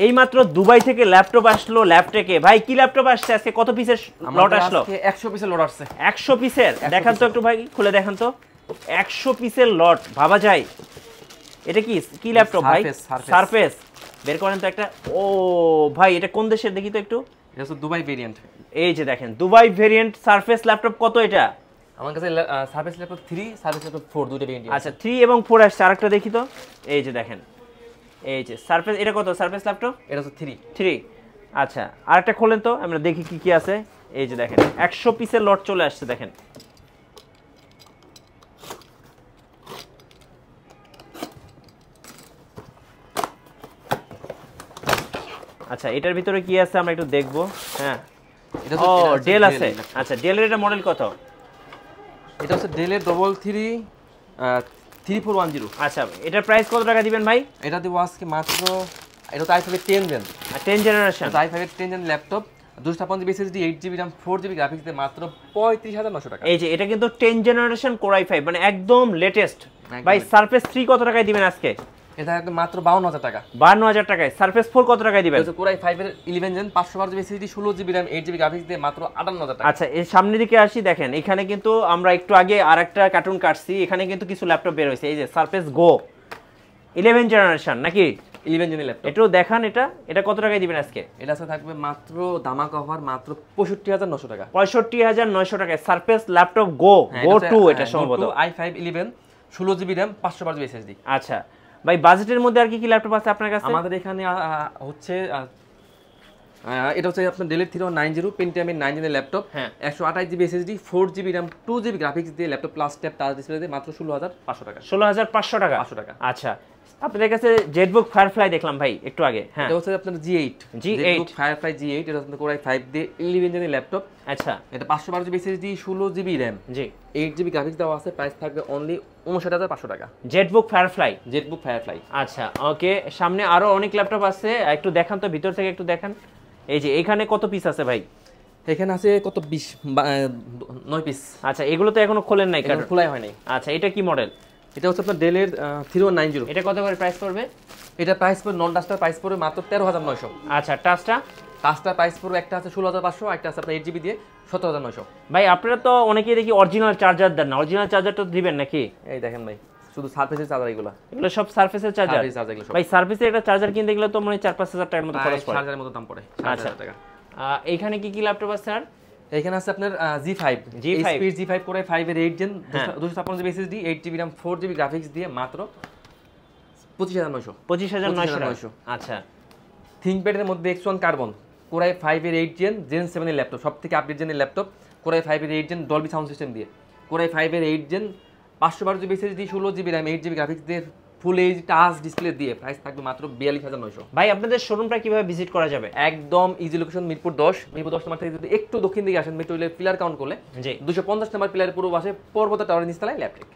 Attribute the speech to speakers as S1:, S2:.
S1: এইমাত্র দুবাই থেকে ল্যাপটপ আসলো ল্যাপটেকে। ভাই কি ল্যাপটপ আসছে আজকে, কত পিসের লট আসলো?
S2: আজকে 100 পিসের লট আসছে।
S1: 100 পিসের? দেখান তো একটু ভাই, খুলে দেখান তো। 100 পিসের লট, ভাবা যায়। এটা কি কি ল্যাপটপ ভাই? সারফেস। বের করেন তো একটা। ও ভাই এটা কোন দেশের দেখি তো একটু।
S2: এটা হচ্ছে দুবাই ভেরিয়েন্ট।
S1: এই যে দেখেন দুবাই ভেরিয়েন্ট সারফেস ল্যাপটপ। কত এটা?
S2: আমার কাছে সারফেস ল্যাপটপ 3, সারফেস ল্যাপটপ 4 দুটো ভেরিয়েন্ট আছে।
S1: আচ্ছা 3 এবং 4 আসছে। আরেকটা দেখি তো। এই যে দেখেন, এই যে সারফেস। এটা কত সারফেস ল্যাপটপ?
S2: এটা হচ্ছে 3।
S1: আচ্ছা আরেকটা খোলেন তো, আমরা দেখি কি কি আছে। এই যে দেখেন 100 পিসের লট চলে আসছে দেখেন। আচ্ছা এটার ভিতরে কি আছে আমরা একটু দেখবো। হ্যাঁ
S2: এটা
S1: ও ডেল আছে। আচ্ছা ডেলের এটা মডেল কত?
S2: এটা হচ্ছে ডেলের 3410।
S1: আচ্ছা এটার প্রাইস কত টাকা দিবেন ভাই?
S2: এটা দেবো আজকে মাত্র, এটা তো i5 10 জেন,
S1: 10 জেনারেশন।
S2: এটা i5 10 gen laptop, 256 SSD, 8GB RAM, 4GB graphics দিয়ে মাত্র 35,900 টাকা।
S1: এই যে এটা কিন্তু 10 জেনারেশন কোর i5, মানে একদম লেটেস্ট। ভাই সারফেস 3 কত টাকায় দিবেন আজকে?
S2: এটা একদম মাত্র 52,000 টাকা।
S1: 52,000 টাকায়। সারফেস 4 কত টাকায় দিবেন?
S2: এটা কোর i5 এর 11 gen, 512GB SSD, 16GB RAM, 8GB graphics দিয়ে মাত্র 58,000 টাকা।
S1: আচ্ছা এর সামনের দিকে আসি, দেখেন এখানে কিন্তু আমরা একটু আগে আরেকটা কার্টুন কাটছি, এখানে কিন্তু কিছু ল্যাপটপ বের হয়েছে। এই যে সারফেস গো 11 জেনারেশন নাকি?
S2: 11 জেনের ল্যাপটপ।
S1: একটু দেখান এটা কত টাকায় দিবেন আজকে?
S2: এটা আছে থাকবে মাত্র ধামাকা অফার মাত্র 65,900 টাকা।
S1: 65,900 টাকায় সারফেস ল্যাপটপ গো 2 এটা সম্ভবত
S2: i5 11, 16GB RAM, 512GB SSD।
S1: আচ্ছা ভাই বাজেটের মধ্যে আর কি কি ল্যাপটপ আছে আপনার কাছে?
S2: আমাদের এখানে হচ্ছে এটা হচ্ছে আপনার ডেল 3190 পেন্টিয়াম 9 জেনের laptop, 128GB SSD, 4GB RAM, 2GB graphics দিয়ে laptop plus tab touch display দিয়ে মাত্র 16,500 টাকা।
S1: 16,500 টাকা।
S2: 500 টাকা।
S1: আচ্ছা আপনাদের কাছে জেটবুক ফায়ারফ্লাই দেখলাম ভাই একটু আগে। হ্যাঁ
S2: এটা হচ্ছে আপনার G8 জেটবুক ফায়ারফ্লাই G8, এটা হচ্ছে কোরাই 5 দিয়ে 11 জেনের ল্যাপটপ।
S1: আচ্ছা
S2: এটা 512GB SSD, 16GB RAM,
S1: জি
S2: 8GB গ্রাফিক্স দেওয়া আছে, প্রাইস থাকবে অনলি 59,500 টাকা।
S1: Jetbook firefly.
S2: Jetbook firefly.
S1: আচ্ছা ওকে, সামনে আরো অনেক ল্যাপটপ আছে, একটু দেখান তো ভিতর থেকে একটু দেখান। এই যে এখানে কত পিস আছে ভাই?
S2: এখানে আছে কত 9 পিস।
S1: আচ্ছা এগুলো তো এখনো খোলেন নাই, কারণ
S2: খোলাই হয় নাই।
S1: আচ্ছা এটা কি মডেল?
S2: এটা হচ্ছে আপনার ডেলের 3190।
S1: এটা কত করে প্রাইস পড়বে?
S2: এটা প্রাইস পড়বে নন ডাস্টার প্রাইস পড়বে মাত্র 13,900।
S1: আচ্ছা টাচটা?
S2: টাচটা প্রাইস পড়বে, একটা আছে 16,500, একটা আছে আপনার 8GB দিয়ে 17,900।
S1: ভাই আপনারা তো অনেকেই দেখি অরিজিনাল চার্জার দেন না, অরিজিনাল চার্জারটা দিবেন নাকি?
S2: এই দেখেন ভাই শুধু সারফেসের চার্জার এগুলো
S1: সব সারফেসের চার্জার। ভাই সারফেসের একটা চার্জার কিনতে গেলে তো মানে 4-5 হাজার টাকার মতো খরচ পড়ে।
S2: চার্জারের মতো দাম পড়ে 4,000 টাকা।
S1: এইখানে কি কি ল্যাপটপ আছে স্যার?
S2: এখানে আছে আপনার G5 G5 করে 5 এর 8 gen, 256GB SSD, 8GB RAM, 4GB graphics দিয়ে মাত্র 25,900।
S1: 25,900। আচ্ছা
S2: থিংকপ্যাডের মধ্যে X1 কার্বন কোরাই 5 এর 8 জেন জেন 7 এর ল্যাপটপ, সবথেকে আপডেট জেনের ল্যাপটপ, কোরাই 5 এর 8 জেন ডলবি সাউন্ড সিস্টেম দিয়ে, কোরাই 5 এর 8 gen 512GB SSD, 16GB RAM, 8GB graphics দিয়ে ফুল এইচ টাচ ডিসপ্লে দিয়ে প্রাইস থাকবে মাত্র 42,900।
S1: ভাই আপনাদের শোরুমটা কিভাবে ভিজিট করা যাবে?
S2: একদম ইজি লোকেশন মিরপুর 10 নম্বর থেকে যদি একটু দক্ষিণ দিকে আসেন মেট্রো রেলের পিলার কাউন্ট করলে 250 নম্বর পিলারের পুরো পাশে পর্বত টাওয়ারের নিচতলায় ল্যাপটেক।